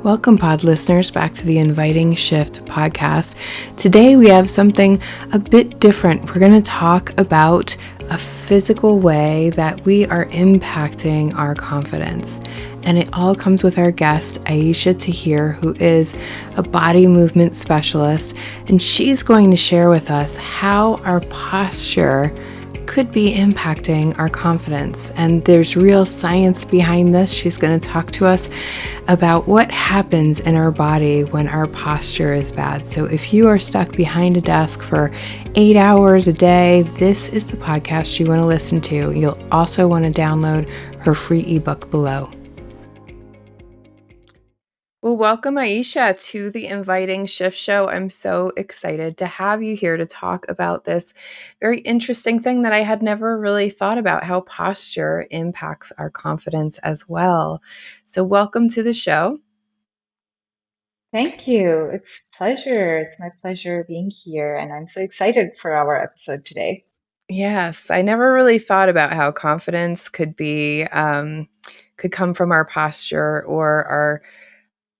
Welcome, pod listeners, back to the Inviting Shift podcast. Today we have something a bit different. We're going to talk about a physical way that we are impacting our confidence. And it all comes with our guest, Aesha Tahir, who is a body movement specialist. And she's going to share with us how our posture could be impacting our confidence. And there's real science behind this. She's going to talk to us about what happens in our body when our posture is bad. So if you are stuck behind a desk for 8 hours a day, this is the podcast you want to listen to. You'll also want to download her free ebook below. Well, welcome, Aesha, to the Inviting Shift Show. I'm so excited to have you here to talk about this very interesting thing that I had never really thought about, how posture impacts our confidence as well. So welcome to the show. Thank you. It's pleasure. It's my pleasure being here, and I'm so excited for our episode today. Yes, I never really thought about how confidence could come from our posture, or our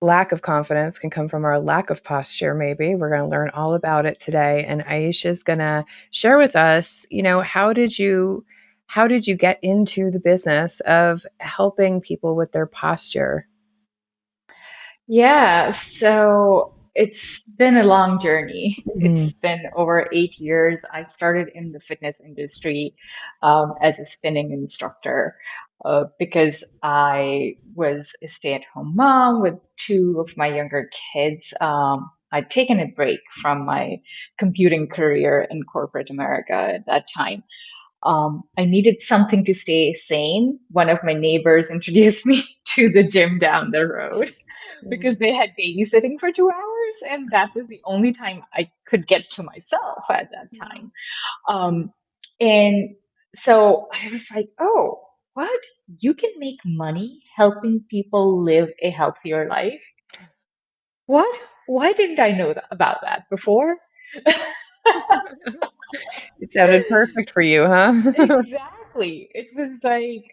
lack of confidence can come from our lack of posture. Maybe we're going to learn all about it today. And Aisha is going to share with us, how did you get into the business of helping people with their posture? Yeah, so it's been a long journey. Mhm. It's been over 8 years. I started in the fitness industry as a spinning instructor because I was a stay-at-home mom with two of my younger kids. I'd taken a break from my computing career in corporate America at that time. I needed something to stay sane. One of my neighbors introduced me to the gym down the road because they had babysitting for 2 hours, and that was the only time I could get to myself at that time. Um, and so I was like, oh, what? You can make money helping people live a healthier life? What? Why didn't I know about that before? It sounded perfect for you, huh? Exactly. It was like,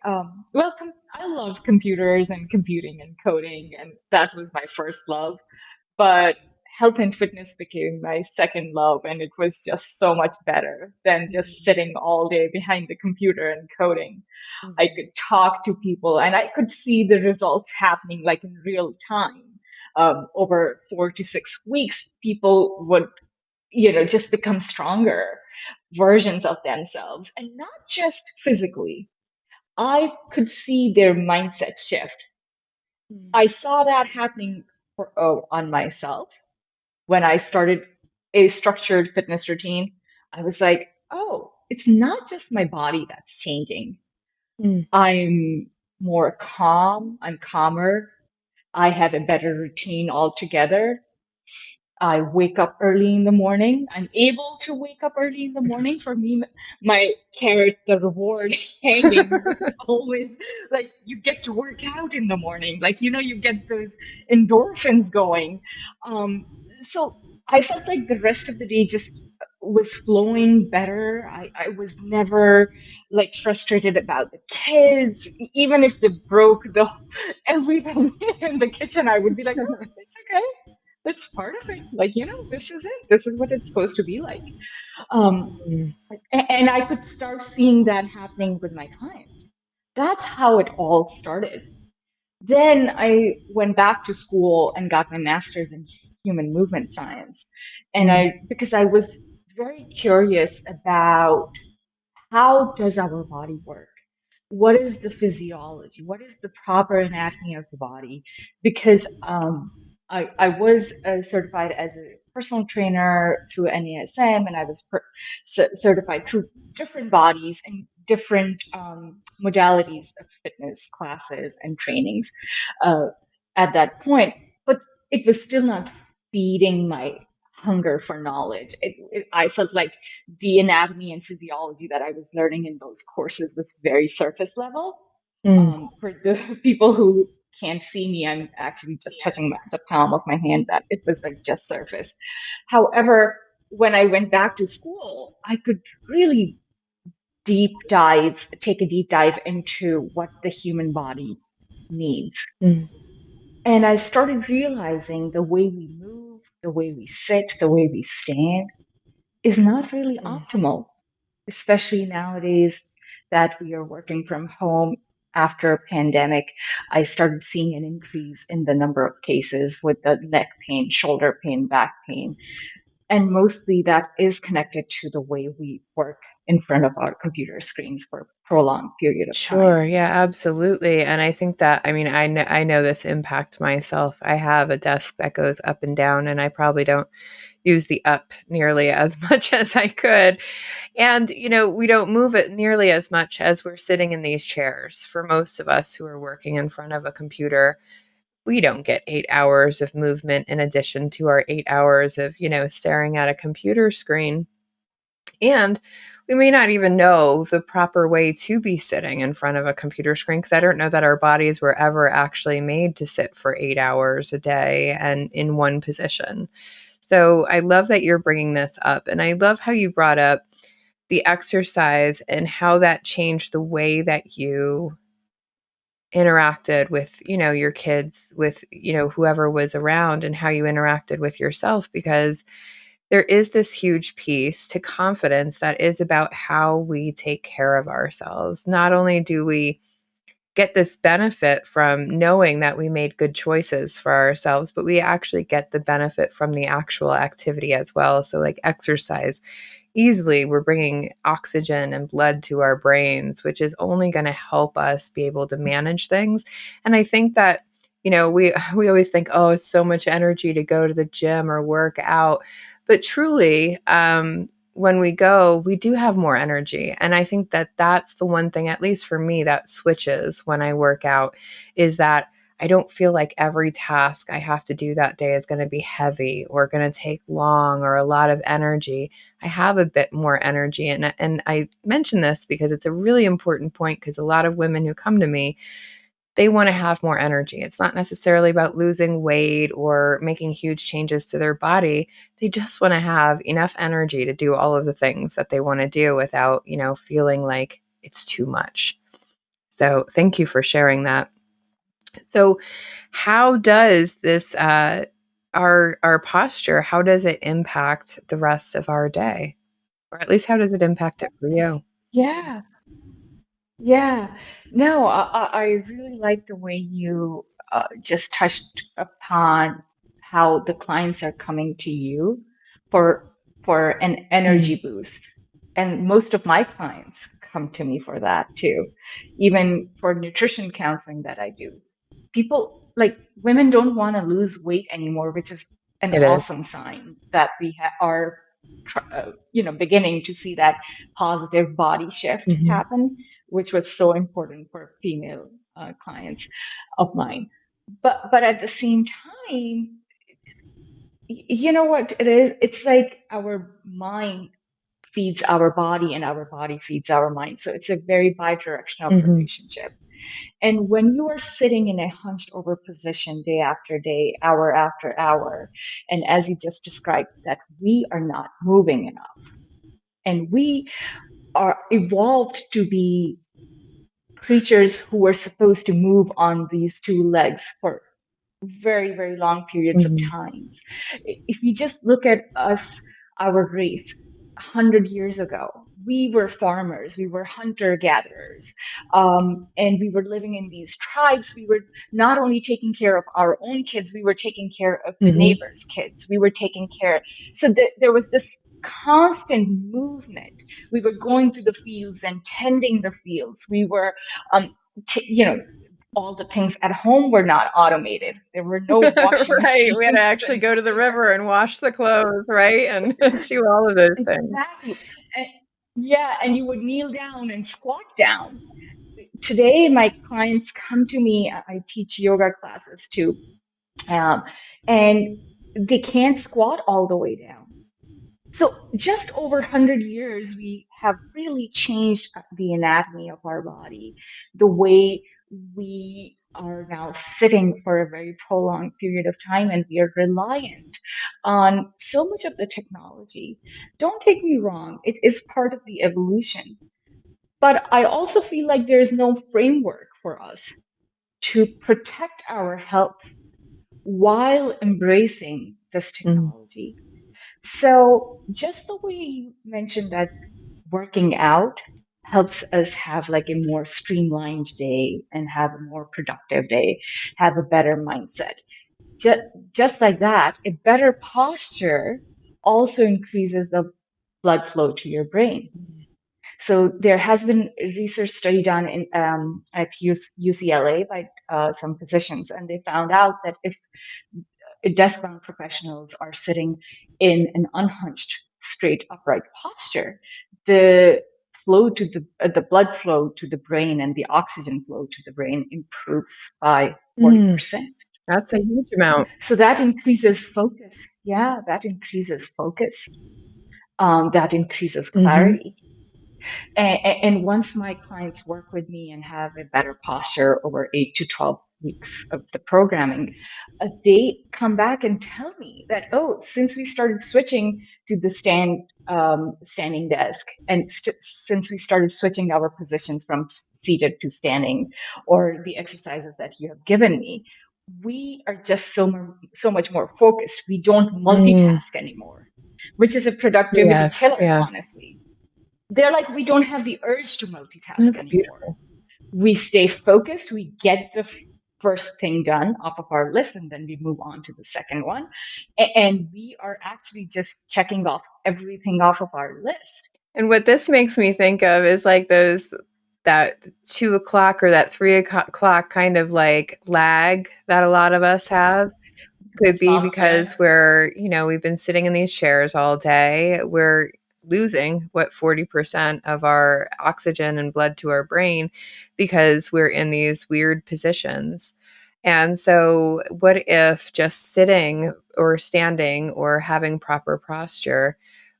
well, I love computers and computing and coding, and that was my first love. But health and fitness became my second love, and it was just so much better than just sitting all day behind the computer and coding. I Mhm. could talk to people, and I could see the results happening like in real time. Over 4 to 6 weeks, people would just become stronger versions of themselves, and not just physically. I could see their mindset shift. I saw that happening on myself when I started a structured fitness routine. I was like, oh, it's not just my body that's changing. Mm. I'm more calm, I'm calmer, I have a better routine altogether. I wake up early in the morning. I'm able to wake up early in the morning. For me, my carrot, the reward hanging was always like you get to work out in the morning. Like, you get those endorphins going. Um, so I felt like the rest of the day just was flowing better. I was never like frustrated about the kids. Even if they broke everything in the kitchen, I would be like, oh, it's okay, that's part of it. Like, this is it. This is what it's supposed to be like. Um, Mm. and I could start seeing that happening with my clients. That's how it all started. Then I went back to school and got my master's in human movement science. Mm. Because I was very curious about how does our body work? What is the physiology? What is the proper anatomy of the body? Because I was certified as a personal trainer through NASM, and I was certified through different bodies and different modalities of fitness classes and trainings uh, at that point. But it was still not feeding my hunger for knowledge. I felt like the anatomy and physiology that I was learning in those courses was very surface level. Mm. For the people who can't see me, I'm actually just touching the palm of my hand. That it was like just surface. However, when I went back to school, I could really take a deep dive into what the human body needs. Mm. And I started realizing the way we move, the way we sit, the way we stand is not really Mm. optimal, especially nowadays that we are working from home after a pandemic. I started seeing an increase in the number of cases with the neck pain, shoulder pain, back pain. And mostly that is connected to the way we work in front of our computer screens for a prolonged period of time. Sure, yeah, absolutely, and I think that I mean, I know this impact myself. I have a desk that goes up and down, and I probably don't use the up nearly as much as I could, and, we don't move it nearly as much as we're sitting in these chairs. For most of us who are working in front of a computer, we don't get 8 hours of movement in addition to our 8 hours of, staring at a computer screen. And we may not even know the proper way to be sitting in front of a computer screen because I don't know that our bodies were ever actually made to sit for 8 hours a day and in one position. So I love that you're bringing this up. And I love how you brought up the exercise and how that changed the way that you interacted with, your kids, with, whoever was around and how you interacted with yourself because there is this huge piece to confidence that is about how we take care of ourselves. Not only do we get this benefit from knowing that we made good choices for ourselves, but we actually get the benefit from the actual activity as well. So, like exercise, easily we're bringing oxygen and blood to our brains, which is only going to help us be able to manage things. And I think that, we always think, oh, it's so much energy to go to the gym or work out. But truly, when we go, we do have more energy. And I think that that's the one thing, at least for me, that switches when I work out is that I don't feel like every task I have to do that day is going to be heavy or going to take long or a lot of energy. I have a bit more energy. And I mention this because it's a really important point because a lot of women who come to me, they want to have more energy. It's not necessarily about losing weight or making huge changes to their body. They just want to have enough energy to do all of the things that they want to do without, feeling like it's too much. So thank you for sharing that. So how does this our posture, how does it impact the rest of our day? Or at least how does it impact it for you? Yeah, yeah. No, I really like the way you just touched upon how the clients are coming to you for for an Mhm, energy boost. And most of my clients come to me for that too. Even for nutrition counseling that I do. People like women don't want to lose weight anymore, which is an it is. awesome sign that we are beginning to see that positive body shift Mhm, happen, which was so important for female clients of mine. But at the same time, you know what it is? It's like our mind feeds our body and our body feeds our mind. So it's a very bi-directional mhm, relationship. And when you are sitting in a hunched over position day after day, hour after hour, and as you just described, that we are not moving enough, and we are evolved to be creatures who were supposed to move on these two legs for very, very long periods of mhm, times. If you just look at us, our race, 100 years ago, we were farmers, we were hunter gatherers, and we were living in these tribes. We were not only taking care of our own kids, we were taking care of the mhm. neighbors' kids. We were taking care. So there was this constant movement. We were going to the fields and tending the fields. We were, um, you know, all the things at home were not automated. There were no washing Right, we had to machines actually and go to the river dryers. and wash the clothes, right? And do all of those things. Exactly. And, yeah, and you would kneel down and squat down. Today, my clients come to me. I teach yoga classes too, um, and they can't squat all the way down. So, just over 100 years, we have really changed the anatomy of our body, the way we are now sitting for a very prolonged period of time, and we are reliant on so much of the technology. Don't take me wrong, it is part of the evolution. But I also feel like there's no framework for us to protect our health while embracing this Mm. technology. So, just the way you mentioned that working out helps us have like a more streamlined day and have a more productive day, have a better mindset. Just, just like that, a better posture also increases the blood flow to your brain. So there has been a research study done at UCLA by some physicians, and they found out that if desk-bound professionals are sitting in an unhunched, straight, upright posture, the the blood flow to the brain and the oxygen flow to the brain improves by Mm. 40%. That's a huge amount. So that increases focus. Yeah, that increases focus. That increases Hmm. clarity. And once my clients work with me and have a better posture over 8 to 12 weeks of the programming, they come back and tell me that, oh, since we started switching to the standing desk, and since we started switching our positions from seated to standing, or the exercises that you have given me, we are just so much more focused. We don't Mm. multitask anymore, which is a productivity Yes. killer, Yeah. honestly. They're like, we don't have the urge to multitask That's anymore. beautiful. We stay focused, we get the first thing done off of our list, and then we move on to the second one. And we are actually just checking off everything off of our list. And what this makes me think of is like those that 2 o'clock or that 3 o'clock kind of like lag that a lot of us have. Could be Stop, yeah. because we've been sitting in these chairs all day. We're losing what 40% of our oxygen and blood to our brain because we're in these weird positions. And so, what if just sitting or standing or having proper posture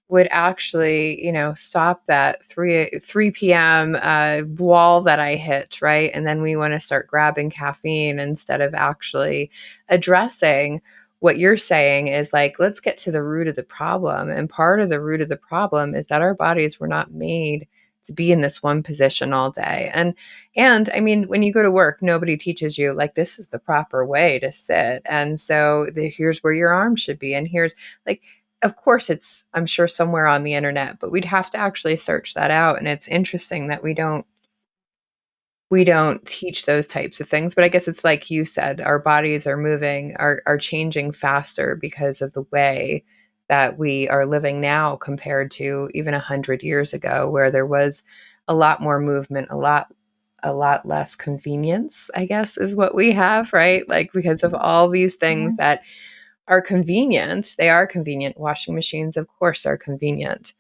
would actually, stop that 3 p.m. Wall that I hit, right? And then we want to start grabbing caffeine instead of actually addressing what you're saying is like, let's get to the root of the problem. And part of the root of the problem is that our bodies were not made to be in this one position all day. And I mean, when you go to work, nobody teaches you like this is the proper way to sit. And so here's where your arms should be. And here's like, of course, it's, I'm sure, somewhere on the internet, but we'd have to actually search that out. And it's interesting that we don't teach those types of things, but I guess it's like you said, our bodies are moving, are changing faster because of the way that we are living now compared to even 100 years ago, where there was a lot more movement, a lot less convenience, I guess, is what we have, right? Like because of all these things Yeah. that are convenient. They are convenient. Washing machines, of course, are convenient.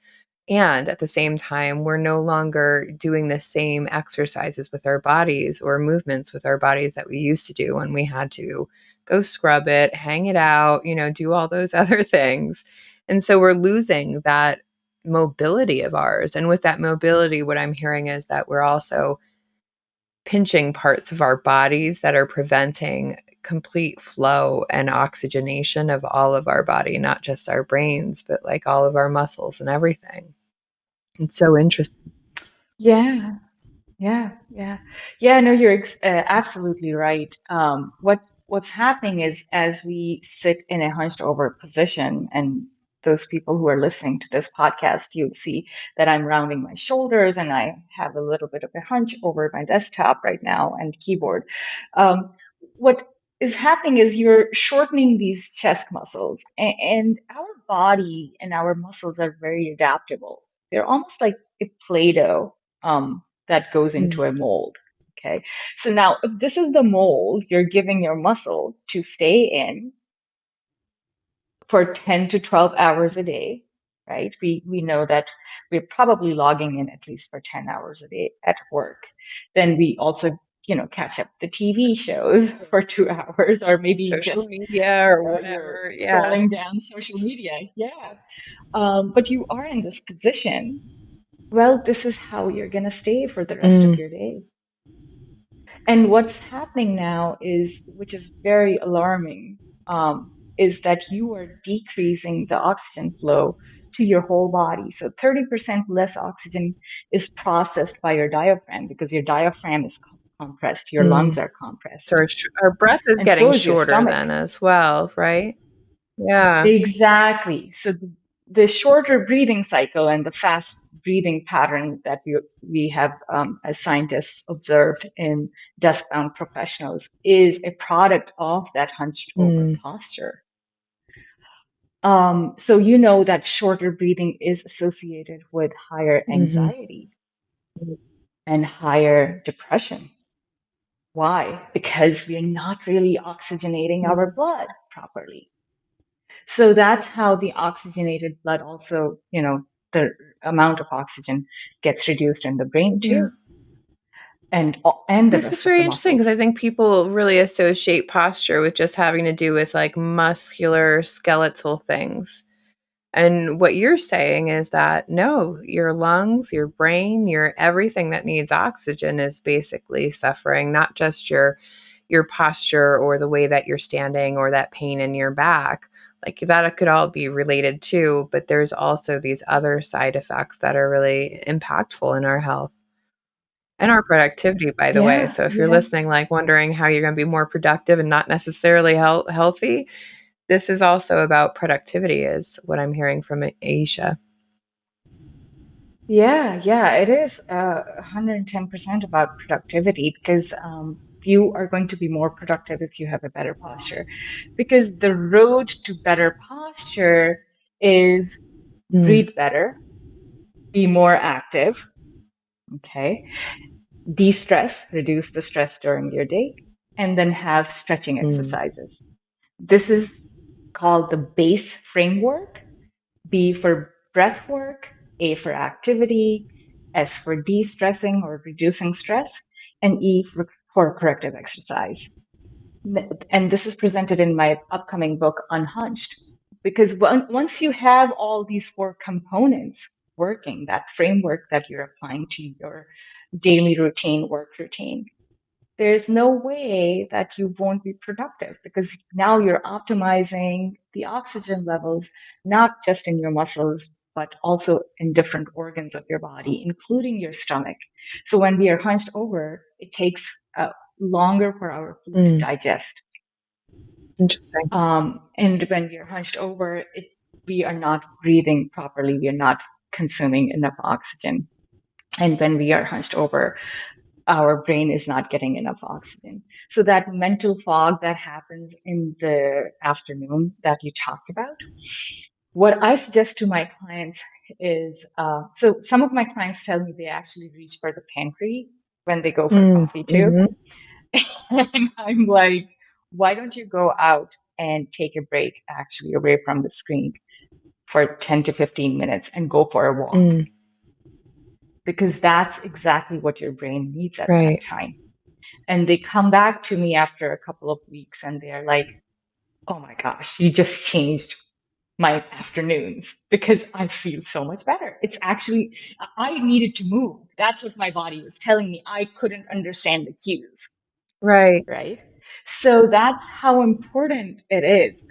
And at the same time, we're no longer doing the same exercises with our bodies or movements with our bodies that we used to do when we had to go scrub it, hang it out, do all those other things. And so we're losing that mobility of ours. And with that mobility, what I'm hearing is that we're also pinching parts of our bodies that are preventing complete flow and oxygenation of all of our body, not just our brains, but like all of our muscles and everything. It's so interesting. Yeah. Yeah. Yeah, no, you're absolutely right. What's happening is as we sit in a hunched over position, and those people who are listening to this podcast, you'll see that I'm rounding my shoulders and I have a little bit of a hunch over my desktop right now and keyboard. What is happening is you're shortening these chest muscles, and our body and our muscles are very adaptable. They're almost like a Play-Doh. That goes Mm. into a mold. Okay. So now, if this is the mold you're giving your muscle to stay in for 10 to 12 hours a day, right? We know that we're probably logging in at least for 10 hours a day at work. Then we also, catch up the TV shows for 2 hours, or maybe Social just media or you're whatever. Yeah. scrolling down social media. Yeah. But you are in this position. Well, this is how you're going to stay for the rest of Mm. your day. And what's happening now is, which is very alarming, is that you are decreasing the oxygen flow to your whole body. So 30% less oxygen is processed by your diaphragm because your diaphragm is compressed, your lungs Mm. are So compressed, our breath is and so getting is your shorter stomach. then as well, right? Yeah. Exactly. So the shorter breathing cycle and the fast breathing pattern that we have as scientists observed in desk-bound professionals is a product of that hunched over Mm. posture. So you know that shorter breathing is associated with higher Mhm. anxiety and higher depression. Why? Because we're not really oxygenating our Mm. blood properly. So that's how the oxygenated blood also, the amount of oxygen gets reduced in the brain Yeah. too, and the This is rest of very the interesting because muscles. I think people really associate posture with just having to do with like muscular, skeletal things. And what you're saying is that no, your lungs, your brain, your everything that needs oxygen is basically suffering, not just your posture or the way that you're standing or that pain in your back. Like that could all be related too, but there's also these other side effects that are really impactful in our health and our productivity, by the way. Yeah, So if you're yeah. listening, like wondering how you're going to be more productive and not necessarily healthy, this is also about productivity, is what I'm hearing from Aisha. Yeah, yeah, it is 110% about productivity because you are going to be more productive if you have a better posture. Because the road to better posture is Mm, breathe better, be more active, okay? De-stress, reduce the stress during your day, and then have stretching mm, exercises. This is called the BASE framework. B for breath work, A for activity, S for de-stressing or reducing stress, and E for corrective exercise. And this is presented in my upcoming book, Unhunched, because once you have all these four components working, that framework that you're applying to your daily routine, work routine, there's no way that you won't be productive because now you're optimizing the oxygen levels, not just in your muscles, but also in different organs of your body, including your stomach. So when we are hunched over, it takes longer for our food to mm. digest. Interesting. And when we are hunched over, we are not breathing properly. We are not consuming enough oxygen. And when we are hunched over, our brain is not getting enough oxygen. So that mental fog that happens in the afternoon that you talked about, what I suggest to my clients is, so some of my clients tell me they actually reach for the pantry when they go for Mm, coffee too. mhm, And I'm like, why don't you go out and take a break actually away from the screen for 10 to 15 minutes and go for a walk? mm, Because that's exactly what your brain needs at that right, time. And they come back to me after a couple of weeks and they're like, oh my gosh, you just changed my afternoons because I feel so much better. It's actually, I needed to move. That's what my body was telling me. I couldn't understand the cues, right. right? So that's how important it is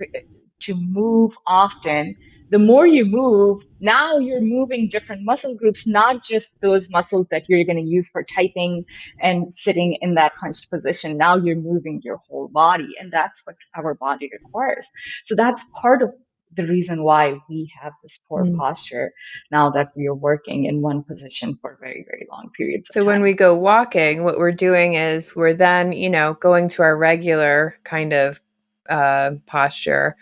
to move often. The more you move, now you're moving different muscle groups, not just those muscles that you're going to use for typing and sitting in that hunched position. Now you're moving your whole body, and that's what our body requires. So that's part of the reason why we have this poor Mm. posture now that we are working in one position for very, very long periods of So when time. we go walking, what we're doing is we're then, going to our regular kind of posture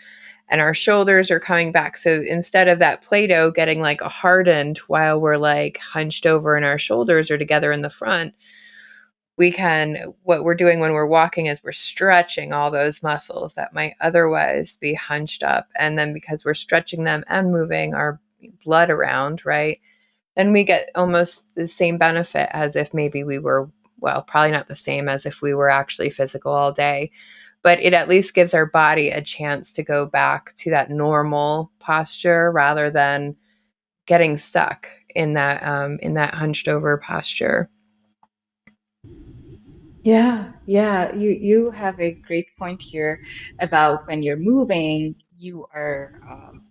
and our shoulders are coming back. So instead of that Play-Doh getting like hardened while we're like hunched over and our shoulders are together in the front, what we're doing when we're walking is we're stretching all those muscles that might otherwise be hunched up. And then because we're stretching them and moving our blood around, right? Then we get almost the same benefit as if maybe we were, well, probably not the same as if we were actually physical all day, but it at least gives our body a chance to go back to that normal posture rather than getting stuck in that hunched over posture. Yeah, yeah, you have a great point here about when you're moving, you are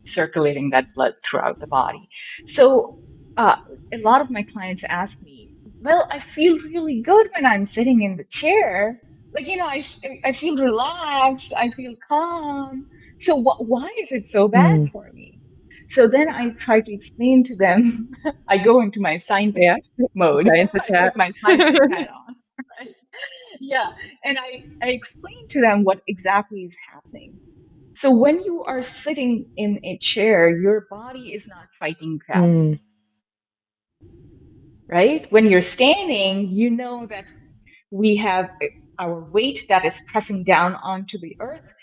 circulating that blood throughout the body. So, uh, a lot of my clients ask me, well, I feel really good when I'm sitting in the chair. Like, I feel relaxed, I feel calm. So why is it so bad Mm. for me? So then I try to explain to them. I go into my Yeah. scientist mode. Scientist I hat. put my scientist hat on, right? Yeah. And I explain to them what exactly is happening. So when you are sitting in a chair, your body is not fighting Mm. gravity, right? When you're standing, you know that we have our weight that is pressing down onto the earth,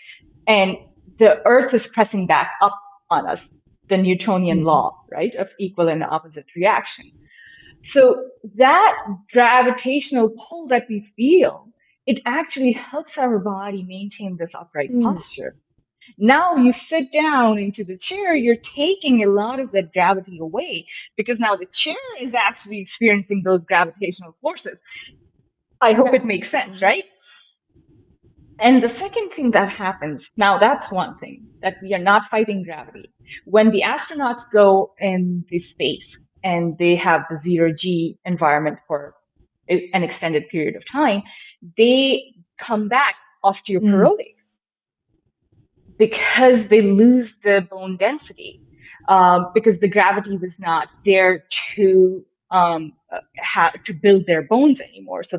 and the earth is pressing back up on us, the Newtonian Mm. law, right, of equal and opposite reaction. So that gravitational pull that we feel, it actually helps our body maintain this upright Mm. posture. Now you sit down into the chair, you're taking a lot of that gravity away because now the chair is actually experiencing those gravitational forces. I hope it Yeah. makes sense, Mhm. right? And the second thing that happens, now that's one thing, that we are not fighting gravity. When the astronauts go in the space and they have the zero G environment for an extended period of time, they come back Mm. osteoporotic because they lose the bone density, because the gravity was not there to to build their bones anymore. So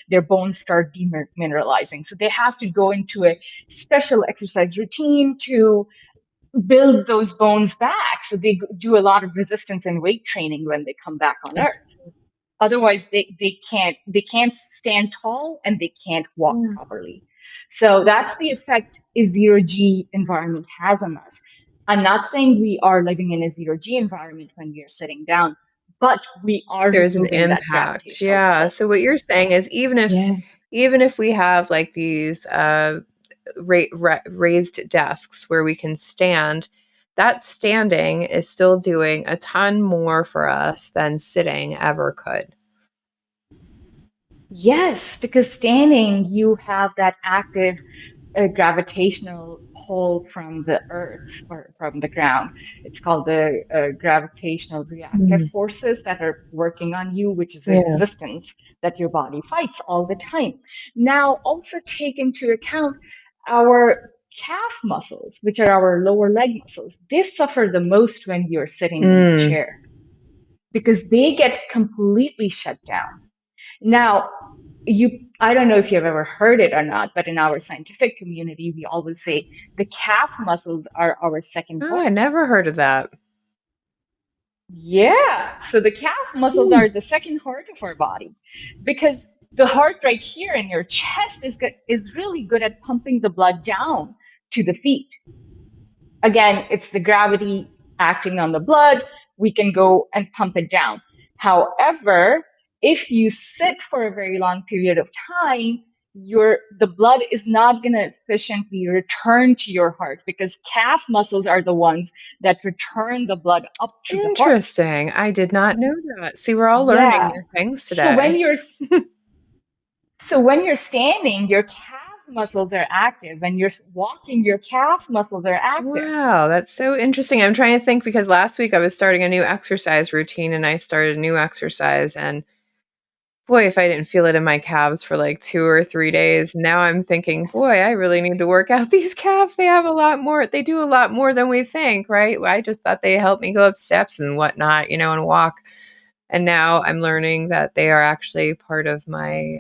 their bones start demineralizing. So they have to go into a special exercise routine to build those bones back. So they do a lot of resistance and weight training when they come back on Earth. Otherwise they can't stand tall and they can't walk Yeah. properly. So that's the effect a zero G environment has on us. I'm not saying we are living in a zero G environment when we are sitting down, but we are There's an removing that impact. gravitational Yeah. pull. So what you're saying is Yeah. even if we have like these raised desks where we can stand, that standing is still doing a ton more for us than sitting ever could. Yes, because standing, you have that active gravitational pull from the earth or from the ground. It's called the gravitational reactive Mm. forces that are working on you, which is a Yeah. resistance that your body fights all the time. Now, also take into account our calf muscles, which are our lower leg muscles. They suffer the most when you're sitting in the Mm. chair because they get completely shut down. Now, I don't know if you've ever heard it or not, but in our scientific community, we always say the calf muscles are our second Oh, I heart. never heard of that. Yeah. So the calf muscles Mm. are the second heart of our body because the heart right here in your chest is really good at pumping the blood down to the feet. Again, it's the gravity acting on the blood. We can go and pump it down. However, if you sit for a very long period of time, the blood is not going to efficiently return to your heart because calf muscles are the ones that return the blood up to the heart. Interesting. I did not know that. See, we're all learning Yeah. new things So today. when you're so when you're standing, your calf muscles are active. When you're walking, your calf muscles are active. Wow, that's so interesting. I'm trying to think because last week I was starting a new exercise routine and I started a new exercise and boy, if I didn't feel it in my calves for like 2 or 3 days, now I'm thinking, "Boy, I really need to work out these calves. They do a lot more than we think, right?" I just thought they help me go up steps and whatnot, and walk. And now I'm learning that they are actually part of my,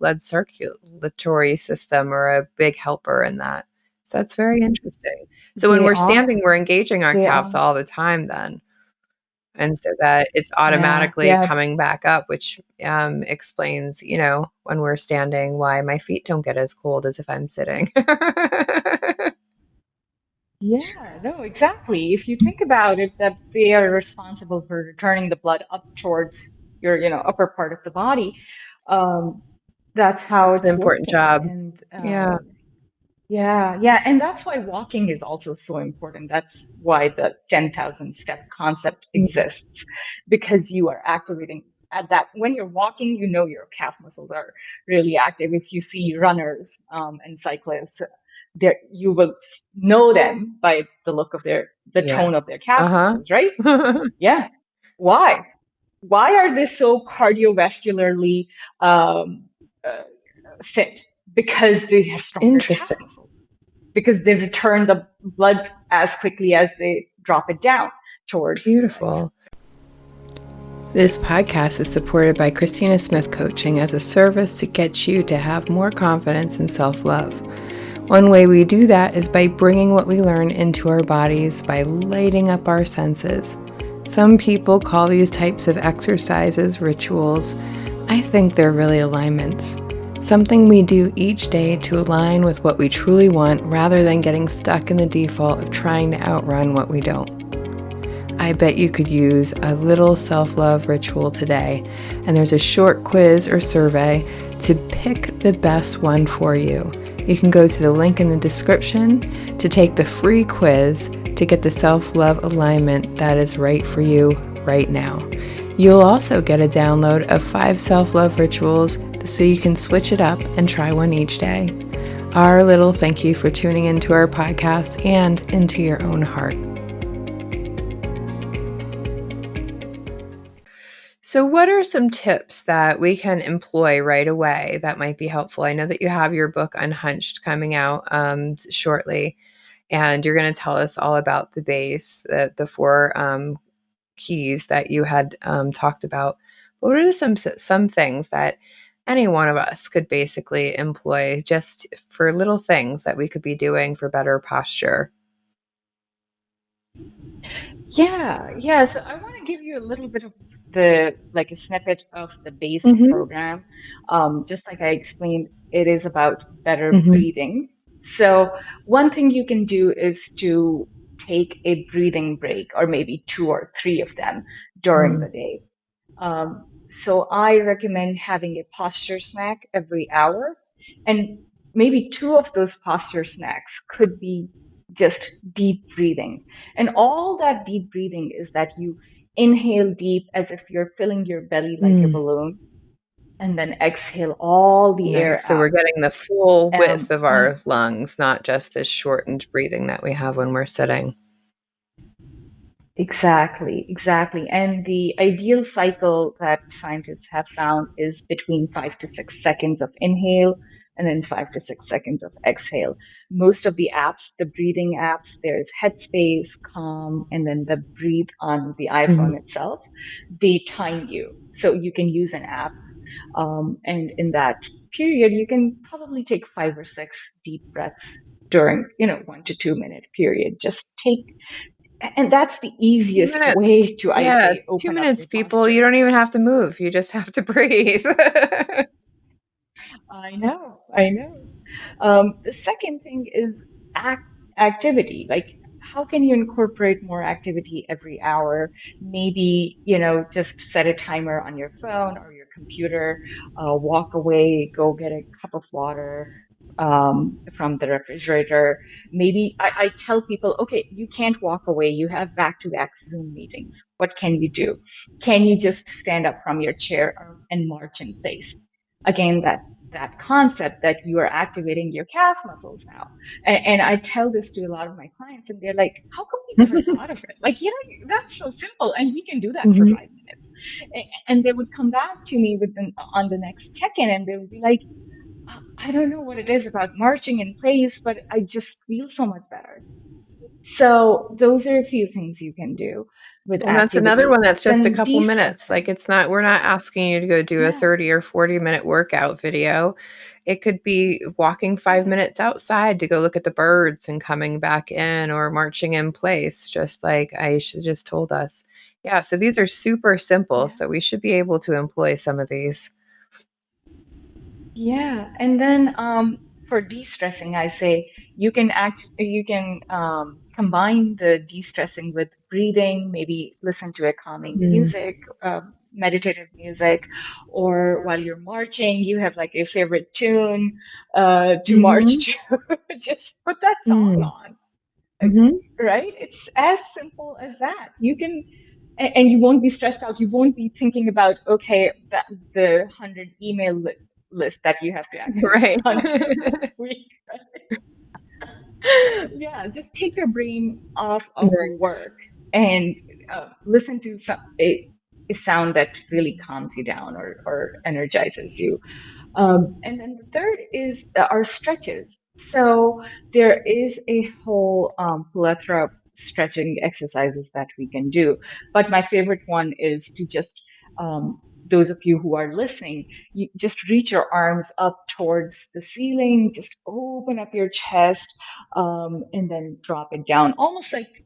blood circulatory system or a big helper in that. So that's very interesting. So when They we're are. standing, we're engaging our They calves are. all the time then. And so that it's Yeah. automatically Yeah. coming back up, which, explains, when we're standing, why my feet don't get as cold as if I'm sitting. Yeah, no, exactly. If you think about it, that they are responsible for returning the blood up towards your, upper part of the body. Um, that's how It's an it's important working. job. And Yeah. yeah, yeah. And that's why walking is also so important. That's why the 10,000 step concept Mm. exists, because you are activating at that. When you're walking, your calf muscles are really active. If you see runners and cyclists, there you will know them by the look of the Yeah. tone of their calf Uh-huh. muscles, right? Yeah. Why? why are they so cardiovascularly um, uh, fit? Because they have stronger calf Interesting. muscles, because they return the blood as quickly as they drop it down towards the legs. Beautiful. This podcast is supported by Christina Smith Coaching as a service to get you to have more confidence and self love. One way we do that is by bringing what we learn into our bodies by lighting up our senses. Some people call these types of exercises rituals. I think they're really alignments. Something we do each day to align with what we truly want rather than getting stuck in the default of trying to outrun what we don't. I bet you could use a little self love ritual today, and there's a short quiz or survey to pick the best one for you. You can go to the link in the description to take the free quiz to get the self love alignment that is right for you right now. You'll also get a download of 5 self love rituals so you can switch it up and try one each day. Our little thank you for tuning into our podcast and into your own heart. So, what are some tips that we can employ right away that might be helpful? I know that you have your book Unhunched coming out shortly, and you're going to tell us all about the base, the 4 keys that you had talked about. But what are some things that any one of us could basically employ just for little things that we could be doing for better posture? Yeah. So I want to give you a little bit of the like a snippet of the base Mm-hmm. program. Just like I explained, it is about better Mm-hmm. breathing. So one thing you can do is to take a breathing break, or maybe 2 or 3 of them during the day. So I recommend having a posture snack every hour, and maybe 2 of those posture snacks could be just deep breathing. And all that deep breathing is that you inhale deep as if you're filling your belly like a Mm. balloon, and then exhale all the air Nice. So out. we're getting the full width of On our lungs, not just this shortened breathing that we have when we're sitting. Exactly. And the ideal cycle that scientists have found is between 5 to 6 seconds of inhale and then 5 to 6 seconds of exhale. Most of the apps, the breathing apps, there's Headspace, Calm, and then the Breathe on the Mhm. iPhone itself. They time you. So you can use an app, and in that period, you can probably take 5 or 6 deep breaths during, 1 to 2 minute period. Just take, and that's the 2 easiest minutes. way to, I Yeah, say, it's 2 open up minutes, your people. You posture. don't even have to move. You just have to breathe. I know. The second thing is activity. Like, how can you incorporate more activity every hour? Maybe, just set a timer on your phone or your computer, walk away, go get a cup of water from the refrigerator. Maybe I tell people, okay, you can't walk away. You have back-to-back Zoom meetings. What can you do? Can you just stand up from your chair and march in place? Again, that concept that you are activating your calf muscles now. And I tell this to a lot of my clients, and they're like, how come we never thought of it? Like, that's so simple, and we can do that for Mhm. 5 minutes. And they would come back to me on the next check-in, and they would be like, I don't know what it is about marching in place, but I just feel so much better. So those are a few things you can do with And that's another activity. one that's just a Then couple minutes. Like, de-stressing. it's not we're not asking you to go do a Yeah, 30 or 40-minute workout video. It could be walking 5 yeah, minutes outside to go look at the birds and coming back in, or marching in place, just like Aisha just told us. Yeah, so these are super simple, yeah. so we should be able to employ some of these. Yeah, and then for de-stressing, I say you can combine the de-stressing with breathing, maybe listen to a calming Mm. music, meditative music, or while you're marching, you have like a favorite tune to Mhm. march to. Just put that song Mm. on, uh, Mhm. right? It's as simple as that. And you won't be stressed out. You won't be thinking about, okay, that the 100 list that you have to actually Right. respond to this week. Yeah, just take your brain off of Nice. work and listen to a sound that really calms you down or energizes you. And then the third is our stretches. So there is a whole plethora of stretching exercises that we can do. But my favorite one is to just, those of you who are listening, you just reach your arms up towards the ceiling, just open up your chest, and then drop it down, almost like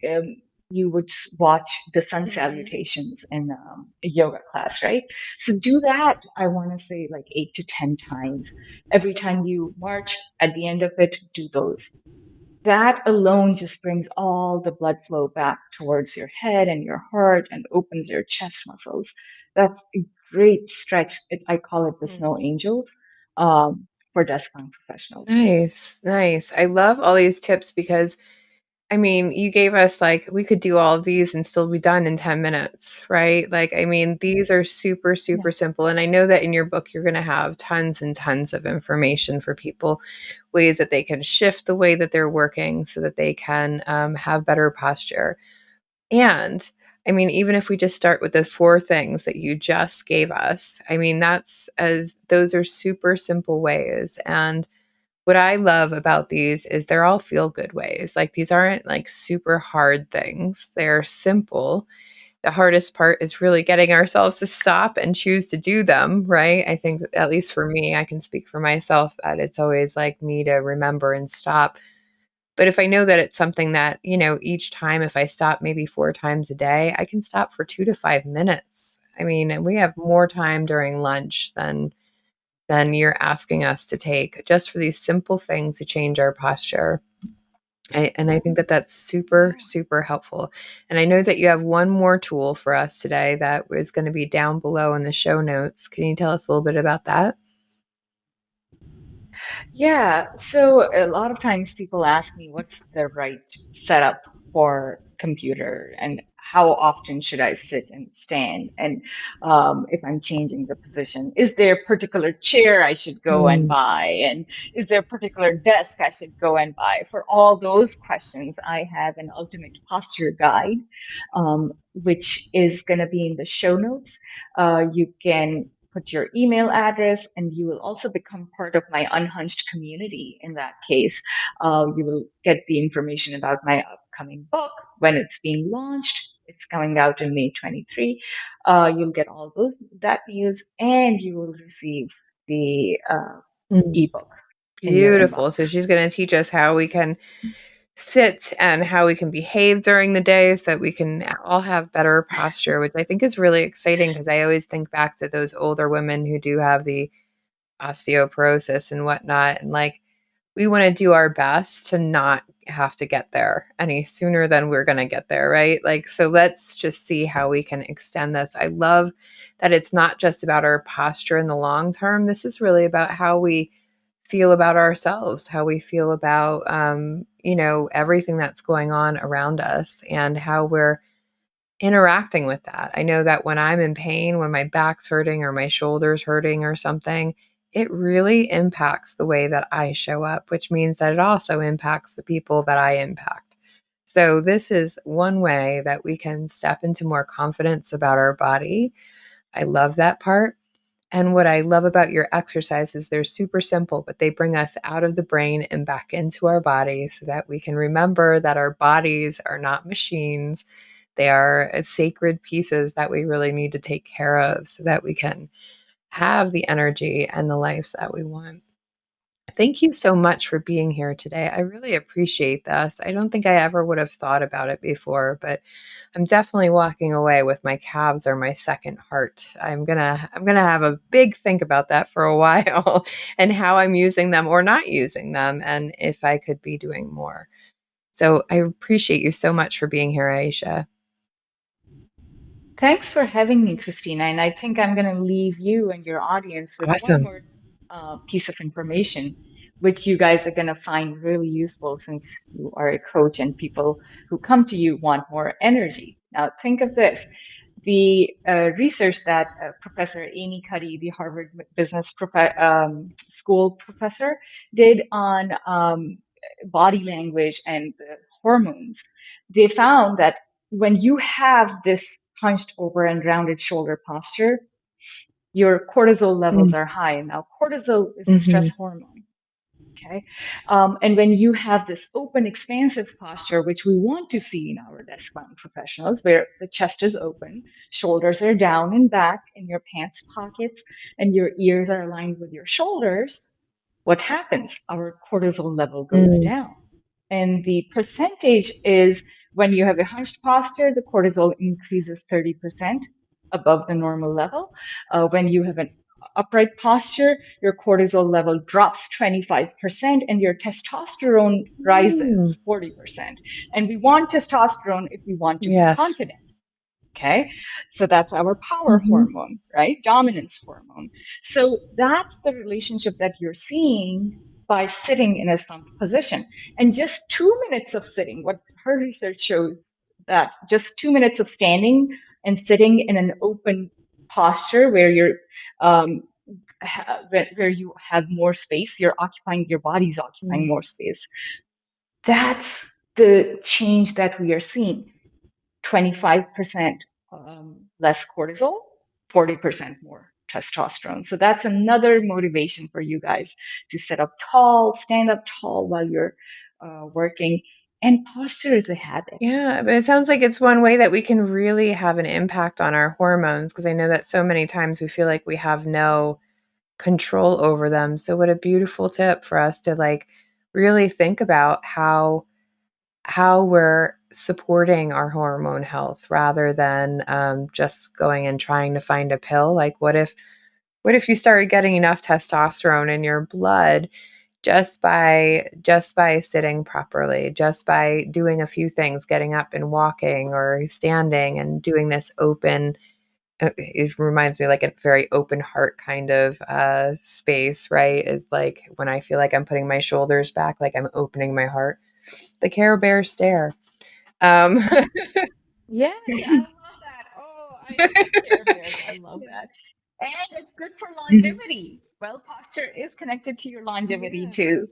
you would watch the sun Mhm. salutations in a yoga class, right? So do that, I want to say like 8 to 10 times. Every time you march, at the end of it, do those. That alone just brings all the blood flow back towards your head and your heart and opens your chest muscles. That's a great stretch. I call it the snow angels for desk-bound professionals. Nice, nice. I love all these tips because I mean, you gave us like we could do all of these and still be done in 10 minutes, right? Like, I mean, these are super, Yeah. super simple. And I know that in your book, you're going to have tons and tons of information for people, ways that they can shift the way that they're working so that they can have better posture. And I mean, even if we just start with the four things that you just gave us, I mean, those are super simple ways. And what I love about these is they're all feel good ways. Like these aren't like super hard things. They're simple. The hardest part is really getting ourselves to stop and choose to do them, right? I think at least for me, I can speak for myself that it's always like me to remember and stop. But if I know that it's something that, each time if I stop maybe 4 times a day, I can stop for 2 to 5 minutes. I mean, and we have more time during lunch than you're asking us to take just for these simple things to change our posture. And I think that that's super, Yeah. super helpful. And I know that you have one more tool for us today that is going to be down below in the show notes. Can you tell us a little bit about that? Yeah, so a lot of times people ask me what's the right setup for computer and how often should I sit and stand, and if I'm changing the position, is there a particular chair I should go and Mm. buy, and is there a particular desk I should go and buy? For all those questions, I have an ultimate posture guide, which is going to be in the show notes. You can put your email address, and you will also become part of my unhunched community. In that case, you will get the information about my upcoming book when it's being launched. It's coming out in May 23. You'll get all those that news, and you will receive the Mm. ebook in your Beautiful. inbox. So she's going to teach us how we can sit and how we can behave during the day so that we can all have better posture, which I think is really exciting because I always think back to those older women who do have the osteoporosis and whatnot. And like, we want to do our best to not have to get there any sooner than we're going to get there, right? Like, so let's just see how we can extend this. I love that it's not just about our posture in the long term. This is really about how we feel about ourselves, how we feel about, everything that's going on around us and how we're interacting with that. I know that when I'm in pain, when my back's hurting or my shoulder's hurting or something, it really impacts the way that I show up, which means that it also impacts the people that I impact. So, this is one way that we can step into more confidence about our body. I love that part. And what I love about your exercises, they're super simple, but they bring us out of the brain and back into our body so that we can remember that our bodies are not machines. They are sacred pieces that we really need to take care of so that we can have the energy and the lives that we want. Thank you so much for being here today. I really appreciate this. I don't think I ever would have thought about it before, but I'm definitely walking away with my calves are my second heart. I'm going to have a big think about that for a while and how I'm using them or not using them and if I could be doing more. So I appreciate you so much for being here, Aisha. Thanks for having me, Christina. And I think I'm going to leave you and your audience with one Awesome. more piece of information, which you guys are going to find really useful since you are a coach and people who come to you want more energy. Now, think of this. The research that Professor Amy Cuddy, the Harvard Business School professor, did on body language and the hormones, they found that when you have this hunched over and rounded shoulder posture, your cortisol levels are high. Now, cortisol is a stress Mm-hmm. hormone. Okay. And when you have this open, expansive posture, which we want to see in our desk bound professionals, where the chest is open, shoulders are down and back in your pants pockets, and your ears are aligned with your shoulders, what happens? Our cortisol level goes Mm. down. And the percentage is when you have a hunched posture, the cortisol increases 30% above the normal level. When you have an upright posture, your cortisol level drops 25% and your testosterone Mm. rises 40%. And we want testosterone if we want to be Yes. confident. Okay. So that's our power Mm-hmm. hormone, right? Dominance hormone. So that's the relationship that you're seeing by sitting in a slumped position. And just 2 minutes of sitting, what her research shows that just 2 minutes of standing and sitting in an open posture where you're, where you have more space, you're occupying, your body's occupying more space. That's the change that we are seeing. 25% less cortisol, 40% more testosterone. So that's another motivation for you guys to sit up tall, stand up tall while you're working. And posture is a habit. Yeah, but it sounds like it's one way that we can really have an impact on our hormones, because I know that so many times we feel like we have no control over them. So what a beautiful tip for us to like really think about how we're supporting our hormone health rather than just going and trying to find a pill. Like what if you started getting enough testosterone in your blood just by sitting properly, just by doing a few things, getting up and walking or standing and doing this open, it reminds me like a very open heart kind of space, right? Is like when I feel like I'm putting my shoulders back, like I'm opening my heart. The Care Bear stare. Um, Yes, I love that. Oh, I love Care Bears. I love that. And it's good for Mhm. longevity. Well, posture is connected to your longevity Yeah. too.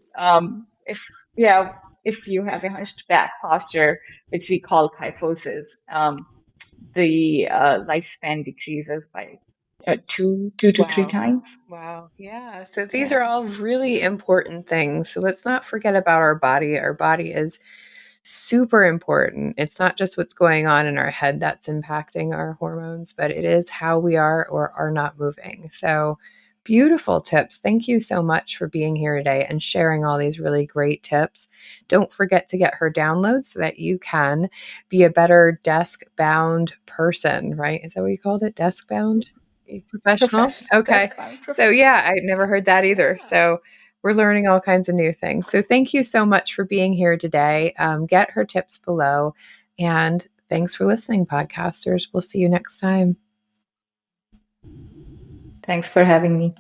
If yeah, if you have a hunched back posture, which we call kyphosis, the lifespan decreases by two to three Wow. times. Wow. Yeah. So these Yeah. are all really important things. So let's not forget about our body. Our body is super important. It's not just what's going on in our head that's impacting our hormones, but it is how we are or are not moving. So, beautiful tips. Thank you so much for being here today and sharing all these really great tips. Don't forget to get her downloads so that you can be a better desk bound person, right? Is that what you called it? Desk bound? Professional? Professional, Okay. desk bound So, yeah, professional. I never heard that either. Yeah. So, we're learning all kinds of new things. So thank you so much for being here today. Get her tips below. And thanks for listening, podcasters. We'll see you next time. Thanks for having me.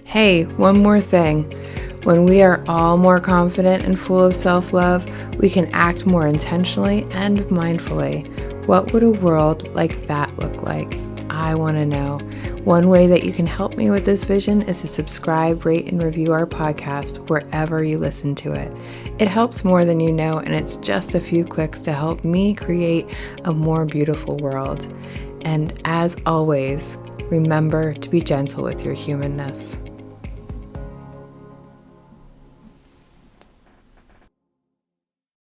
Hey, one more thing. When we are all more confident and full of self love, we can act more intentionally and mindfully. What would a world like that look like? I want to know. One way that you can help me with this vision is to subscribe, rate, and review our podcast wherever you listen to it. It helps more than you know, and it's just a few clicks to help me create a more beautiful world. And as always, remember to be gentle with your humanness.